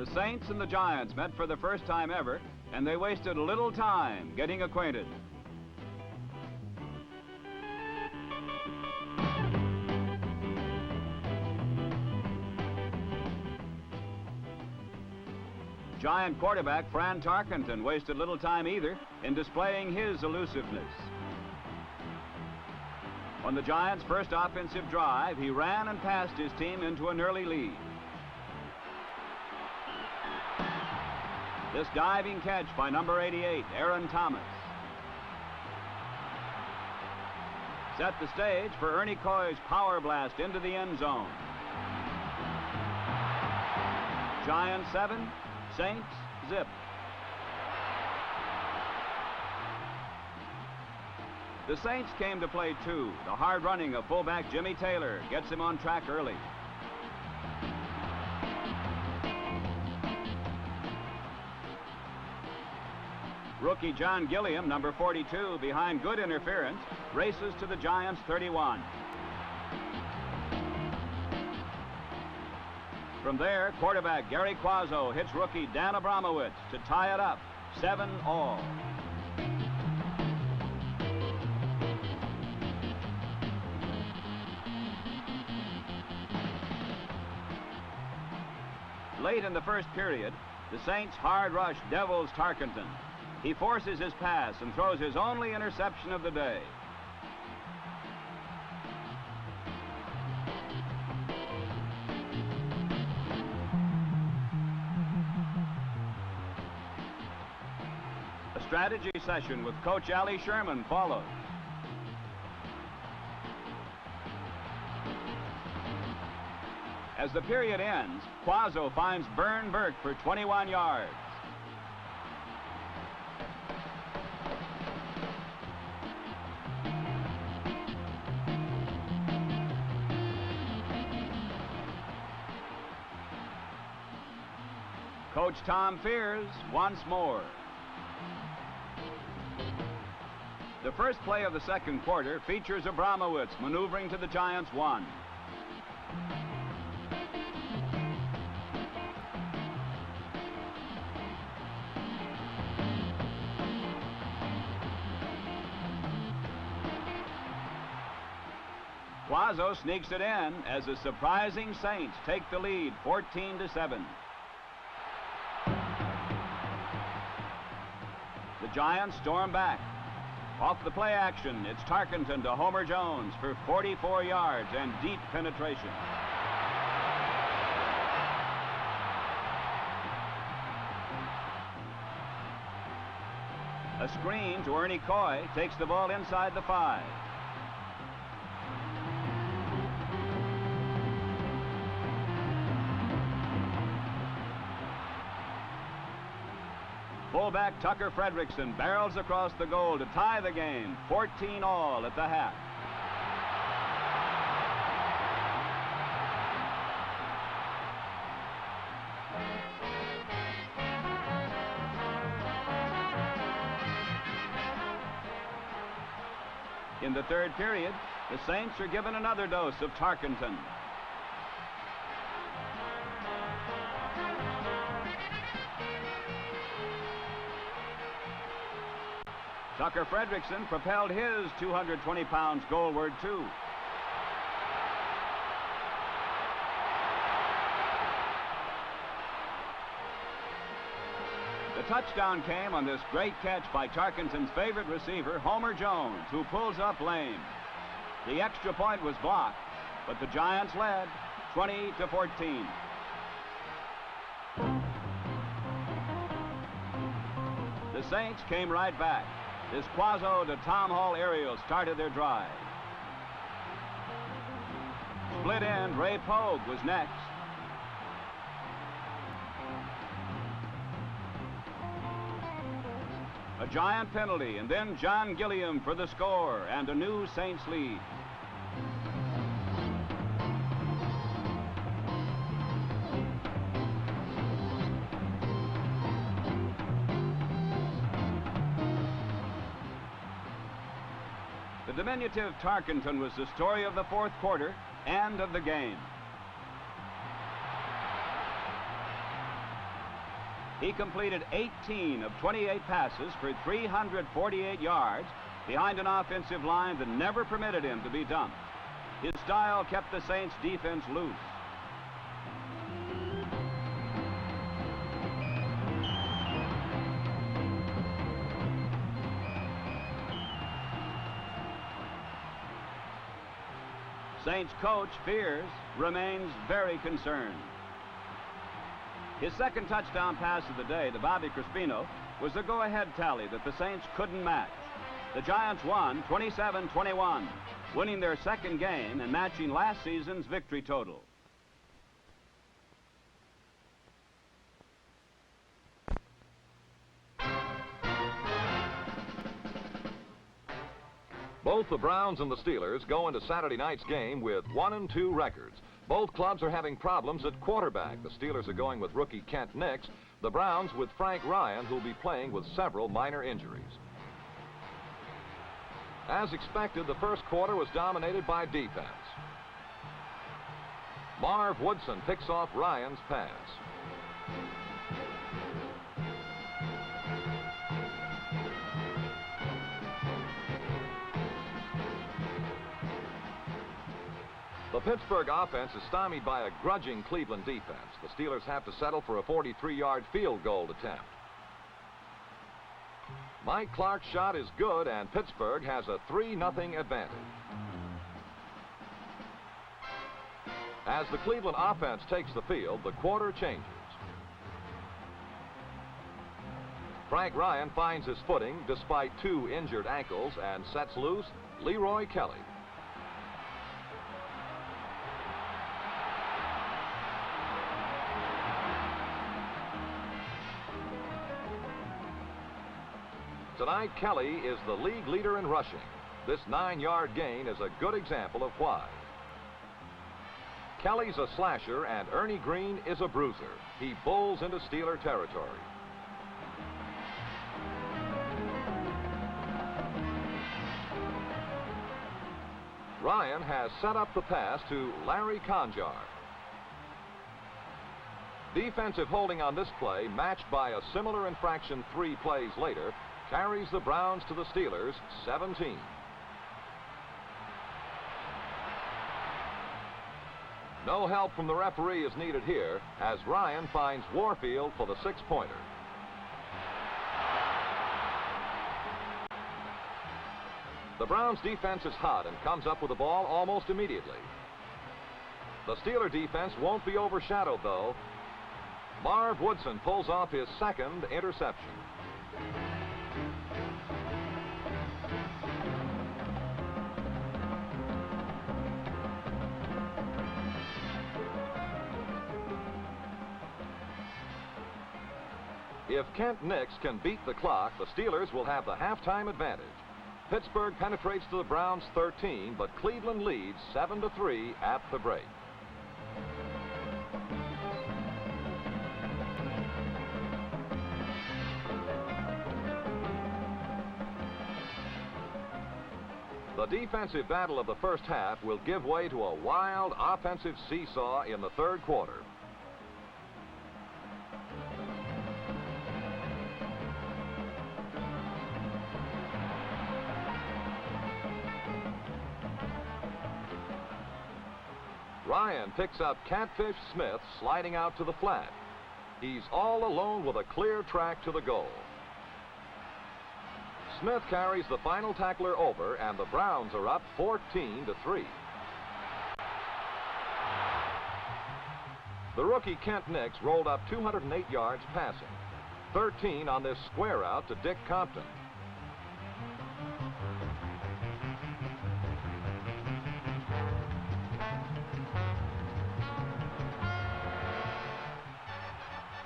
The Saints and the Giants met for the first time ever, and they wasted little time getting acquainted. Giant quarterback Fran Tarkenton wasted little time either in displaying his elusiveness. On the Giants' first offensive drive, he ran and passed his team into an early lead. This diving catch by number 88, Aaron Thomas, set the stage for Ernie Coy's power blast into the end zone. Giants 7, Saints zip. The Saints came to play too. The hard running of fullback Jimmy Taylor gets him on track early. Rookie John Gilliam, number 42, behind good interference, races to the Giants' 31. From there, quarterback Gary Quazzo hits rookie Dan Abramowitz to tie it up, 7-all. Late in the first period, the Saints hard rush Devils Tarkenton. He forces his pass and throws his only interception of the day. A strategy session with Coach Allie Sherman follows. As the period ends, Quazzo finds Vern Burke for 21 yards. Coach Tom Fears once more. The first play of the second quarter features Abramowitz maneuvering to the Giants' 1. Quazzo sneaks it in as the surprising Saints take the lead 14-7. The Giants storm back. Off the play action, it's Tarkenton to Homer Jones for 44 yards and deep penetration. A screen to Ernie Coy takes the ball inside the 5. Fullback Tucker Fredrickson barrels across the goal to tie the game, 14-all at the half. In the third period, the Saints are given another dose of Tarkenton. Tucker Fredrickson propelled his 220 pounds goalward, too. The touchdown came on this great catch by Tarkenton's favorite receiver, Homer Jones, who pulls up lame. The extra point was blocked, but the Giants led 20-14. The Saints came right back. This Quazzo to Tom Hall aerial started their drive. Split end Ray Pogue was next. A Giant penalty, and then John Gilliam for the score and a new Saints lead. The diminutive Tarkenton was the story of the fourth quarter and of the game. He completed 18 of 28 passes for 348 yards behind an offensive line that never permitted him to be dumped. His style kept the Saints defense loose. Saints coach fears, remains very concerned. His second touchdown pass of the day to Bobby Crispino was the go-ahead tally that the Saints couldn't match. The Giants won 27-21, winning their second game and matching last season's victory total. Both the Browns and the Steelers go into Saturday night's game with 1-2 records. Both clubs are having problems at quarterback. The Steelers are going with rookie Kent Nix. The Browns with Frank Ryan, who'll be playing with several minor injuries. As expected, the first quarter was dominated by defense. Marv Woodson picks off Ryan's pass. The Pittsburgh offense is stymied by a grudging Cleveland defense. The Steelers have to settle for a 43-yard field goal attempt. Mike Clark's shot is good, and Pittsburgh has a 3-0 advantage. As the Cleveland offense takes the field, the quarter changes. Frank Ryan finds his footing despite 2 injured ankles and sets loose Leroy Kelly. Tonight, Kelly is the league leader in rushing. This 9-yard gain is a good example of why. Kelly's a slasher and Ernie Green is a bruiser. He bowls into Steeler territory. Ryan has set up the pass to Larry Conjar. Defensive holding on this play, matched by a similar infraction 3 plays later, carries the Browns to the Steelers' 17. No help from the referee is needed here as Ryan finds Warfield for the 6-pointer. The Browns defense is hot and comes up with the ball almost immediately. The Steeler defense won't be overshadowed though. Marv Woodson pulls off his second interception. If Kent Nix can beat the clock, the Steelers will have the halftime advantage. Pittsburgh penetrates to the Browns' 13, but Cleveland leads 7-3 at the break. The defensive battle of the first half will give way to a wild offensive seesaw in the third quarter. Ryan picks up Catfish Smith sliding out to the flat. He's all alone with a clear track to the goal. Smith carries the final tackler over, and the Browns are up 14-3. The rookie Kent Nix rolled up 208 yards passing, 13 on this square out to Dick Compton.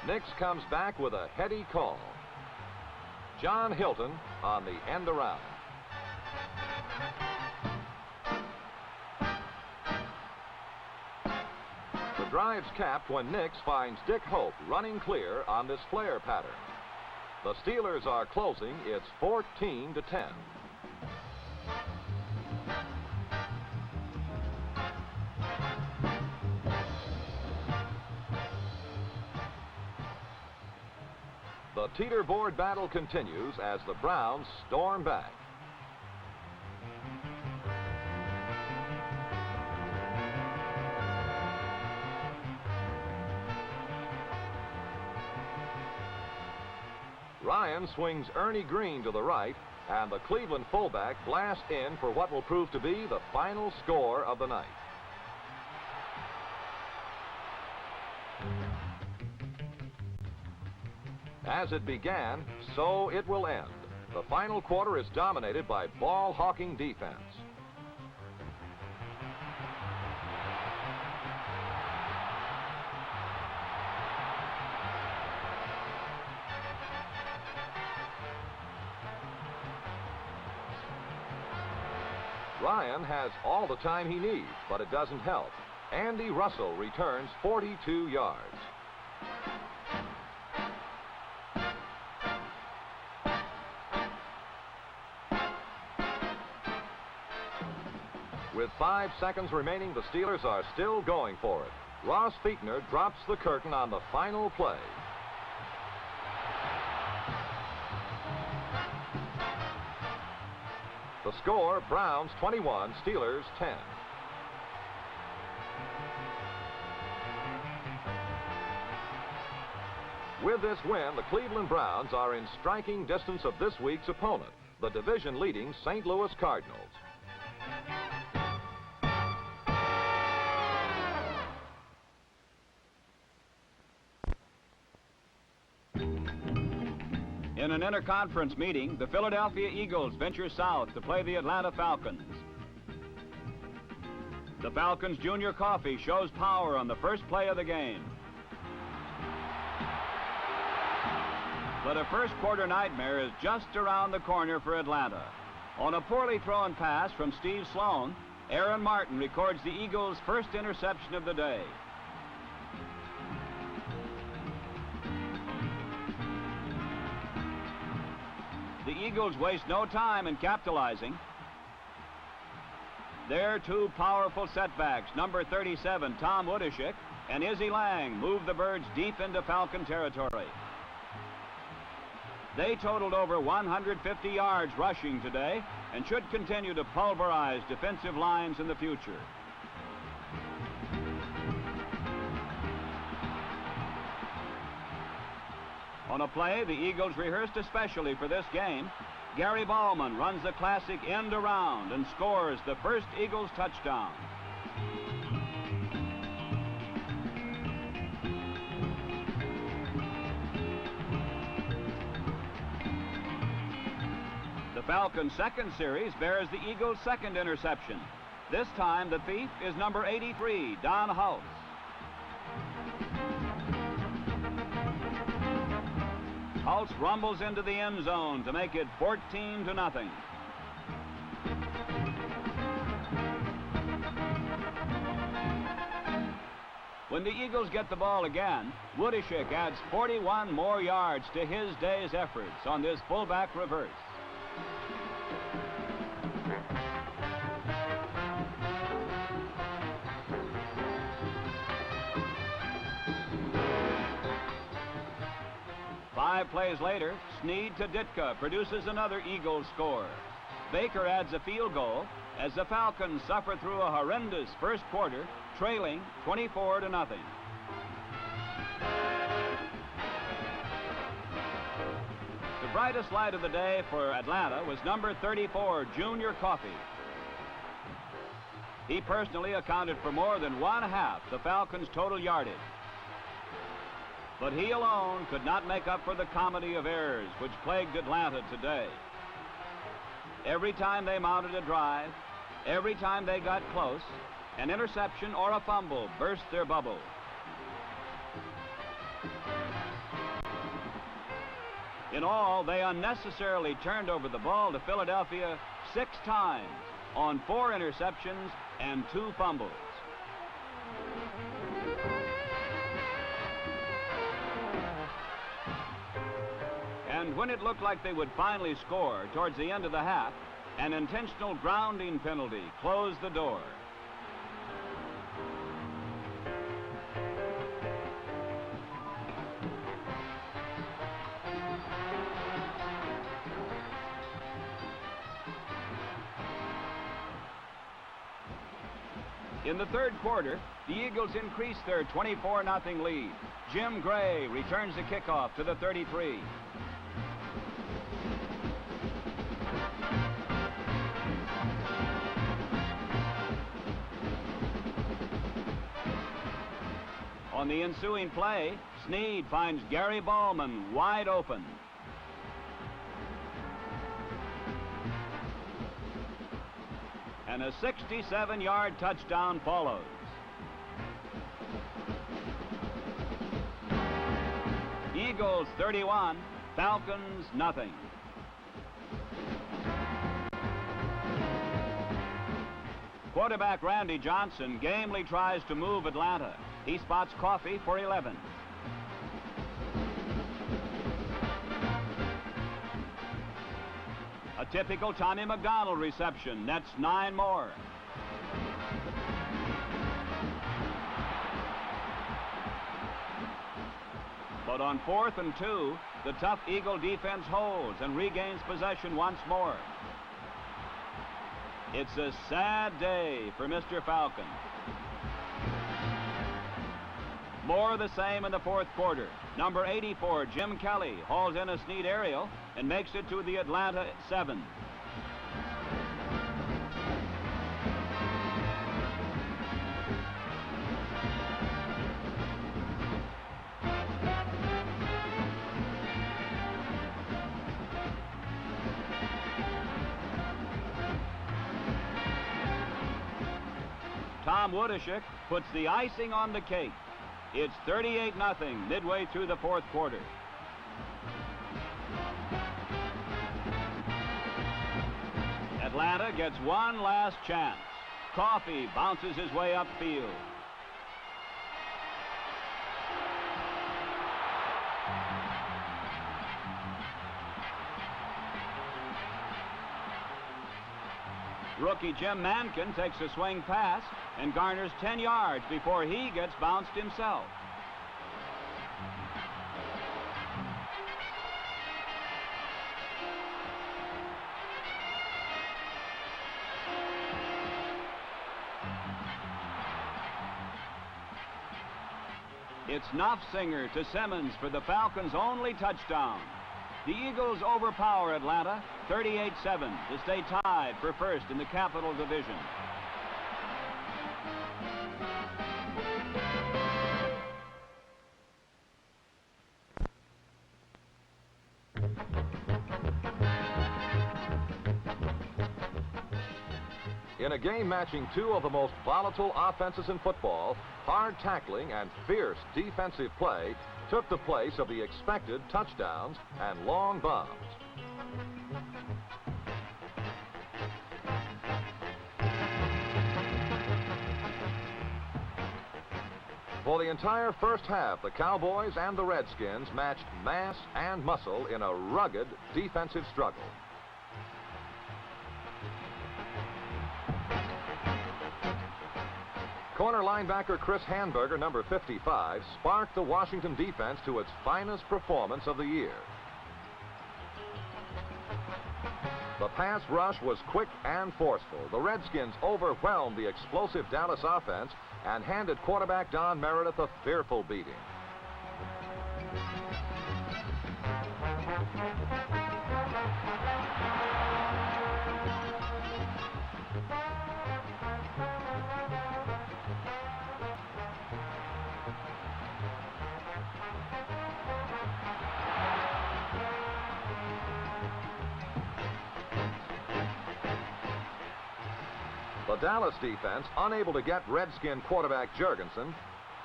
Nix comes back with a heady call. John Hilton on the end around. The drive's capped when Nix finds Dick Hope running clear on this flare pattern. The Steelers are closing. It's 14-10. The teeter-board battle continues as the Browns storm back. Ryan swings Ernie Green to the right, and the Cleveland fullback blasts in for what will prove to be the final score of the night. As it began, so it will end. The final quarter is dominated by ball-hawking defense. Ryan has all the time he needs, but it doesn't help. Andy Russell returns 42 yards. With 5 seconds remaining, the Steelers are still going for it. Ross Fichtner drops the curtain on the final play. The score, Browns 21, Steelers 10. With this win, the Cleveland Browns are in striking distance of this week's opponent, the division-leading St. Louis Cardinals. In an interconference meeting, the Philadelphia Eagles venture south to play the Atlanta Falcons. The Falcons' Junior Coffey shows power on the first play of the game. But a first-quarter nightmare is just around the corner for Atlanta. On a poorly thrown pass from Steve Sloan, Aaron Martin records the Eagles' first interception of the day. The Eagles waste no time in capitalizing. Their two powerful setbacks, number 37, Tom Woodishick, and Izzy Lang, move the Birds deep into Falcon territory. They totaled over 150 yards rushing today and should continue to pulverize defensive lines in the future. On a play the Eagles rehearsed especially for this game, Gary Ballman runs the classic end around and scores the first Eagles touchdown. The Falcons' second series bears the Eagles' second interception. This time the thief is number 83, Don Hulse. Hulse rumbles into the end zone to make it 14-0. When the Eagles get the ball again, Woodishick adds 41 more yards to his day's efforts on this fullback reverse. Five plays later, Snead to Ditka produces another Eagles score. Baker adds a field goal as the Falcons suffer through a horrendous first quarter, trailing 24-0. The brightest light of the day for Atlanta was number 34, Junior Coffey. He personally accounted for more than one-half the Falcons' total yardage. But he alone could not make up for the comedy of errors which plagued Atlanta today. Every time they mounted a drive, every time they got close, an interception or a fumble burst their bubble. In all, they unnecessarily turned over the ball to Philadelphia 6 times on 4 interceptions and 2 fumbles. And when it looked like they would finally score towards the end of the half, an intentional grounding penalty closed the door. In the third quarter, the Eagles increased their 24-0 lead. Jim Gray returns the kickoff to the 33. On the ensuing play, Snead finds Gary Ballman wide open. And a 67-yard touchdown follows. Eagles 31, Falcons nothing. Quarterback Randy Johnson gamely tries to move Atlanta. He spots Coffey for 11. A typical Tommy McDonald reception nets 9 more. But on 4th and 2, the tough Eagle defense holds and regains possession once more. It's a sad day for Mr. Falcon. More of the same in the fourth quarter. Number 84, Jim Kelly, hauls in a Snead aerial and makes it to the Atlanta 7. Tom Woodishik puts the icing on the cake. It's 38-0 midway through the fourth quarter. Atlanta gets one last chance. Coffey bounces his way upfield. Rookie Jim Mankin takes a swing pass and garners 10 yards before he gets bounced himself. It's Knopfsinger to Simmons for the Falcons' only touchdown. The Eagles overpower Atlanta 38-7 to stay tied for first in the Capital Division. In a game matching two of the most volatile offenses in football, hard tackling and fierce defensive play took the place of the expected touchdowns and long bombs. For the entire first half, the Cowboys and the Redskins matched mass and muscle in a rugged defensive struggle. Corner linebacker Chris Hamburger, number 55, sparked the Washington defense to its finest performance of the year. The pass rush was quick and forceful. The Redskins overwhelmed the explosive Dallas offense and handed quarterback Don Meredith a fearful beating. The Dallas defense, unable to get Redskin quarterback Jurgensen,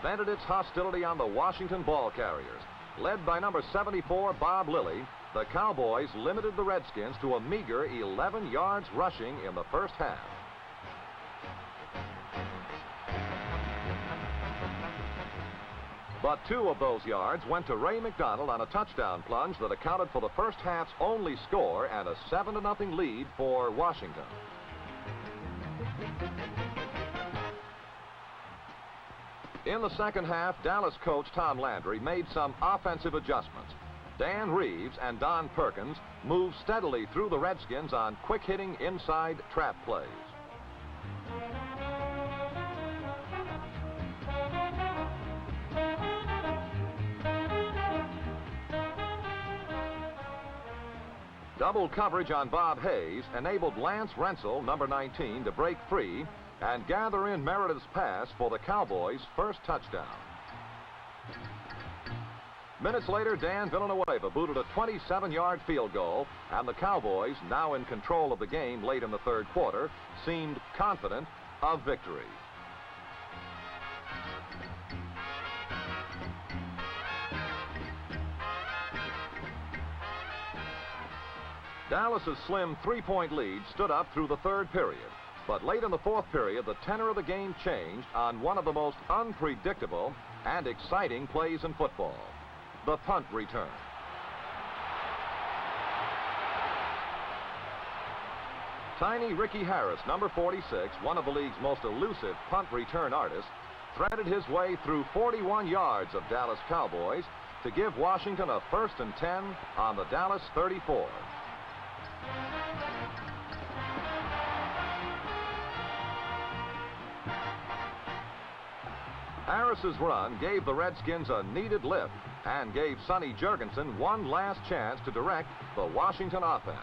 vented its hostility on the Washington ball carriers. Led by number 74, Bob Lilly, the Cowboys limited the Redskins to a meager 11 yards rushing in the first half. But 2 of those yards went to Ray McDonald on a touchdown plunge that accounted for the first half's only score and a 7-0 lead for Washington. In the second half, Dallas coach Tom Landry made some offensive adjustments. Dan Reeves and Don Perkins moved steadily through the Redskins on quick-hitting inside trap plays. Double coverage on Bob Hayes enabled Lance Rensel, number 19, to break free and gather in Meredith's pass for the Cowboys' first touchdown. Minutes later, Dan Villanueva booted a 27-yard field goal, and the Cowboys, now in control of the game late in the third quarter, seemed confident of victory. Dallas's slim three-point lead stood up through the third period, but late in the fourth period, the tenor of the game changed on one of the most unpredictable and exciting plays in football: the punt return. Tiny Ricky Harris, number 46, one of the league's most elusive punt return artists, threaded his way through 41 yards of Dallas Cowboys to give Washington a 1st and 10 on the Dallas 34. Harris's run gave the Redskins a needed lift and gave Sonny Jurgensen one last chance to direct the Washington offense.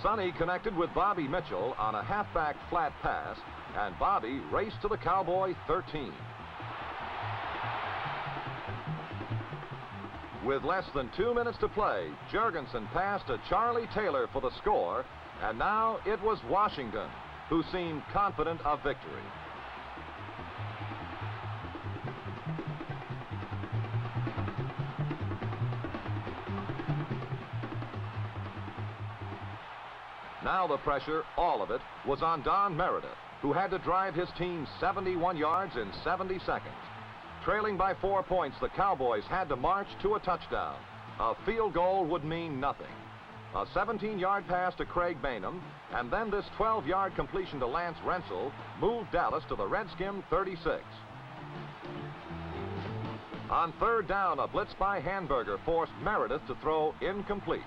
Sonny connected with Bobby Mitchell on a halfback flat pass, and Bobby raced to the Cowboy 13. With less than 2 minutes to play, Jurgensen passed to Charlie Taylor for the score, and now it was Washington who seemed confident of victory. Now the pressure, all of it, was on Don Meredith, who had to drive his team 71 yards in 70 seconds. Trailing by 4 points, the Cowboys had to march to a touchdown. A field goal would mean nothing. A 17-yard pass to Craig Bainham, and then this 12-yard completion to Lance Rensel moved Dallas to the Redskin 36. On third down, a blitz by Hamburger forced Meredith to throw incomplete.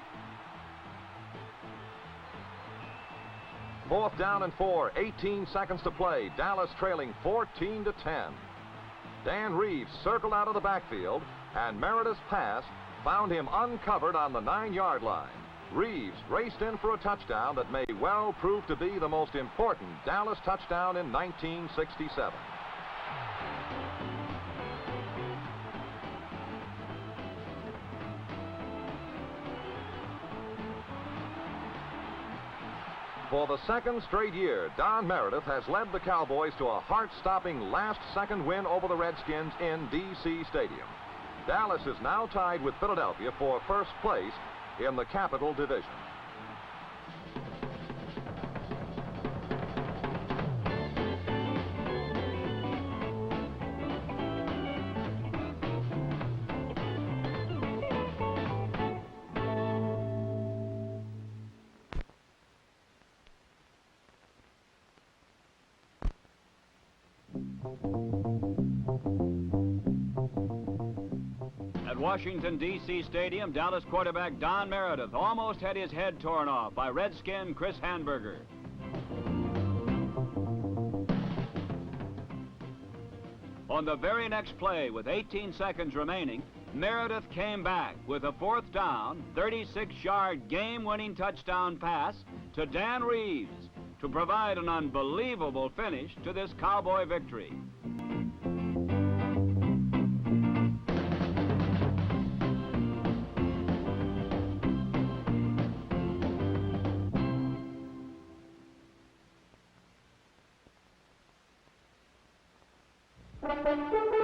4th down and 4, 18 seconds to play. Dallas trailing 14-10. Dan Reeves circled out of the backfield, and Meredith's pass found him uncovered on the 9-yard line. Reeves raced in for a touchdown that may well prove to be the most important Dallas touchdown in 1967. For the second straight year, Don Meredith has led the Cowboys to a heart-stopping last-second win over the Redskins in D.C. Stadium. Dallas is now tied with Philadelphia for first place in the Capital Division. At Washington, D.C. Stadium, Dallas quarterback Don Meredith almost had his head torn off by Redskin Chris Hamburger. On the very next play, with 18 seconds remaining, Meredith came back with a 4th down, 36-yard game-winning touchdown pass to Dan Reeves to provide an unbelievable finish to this Cowboy victory. Thank you.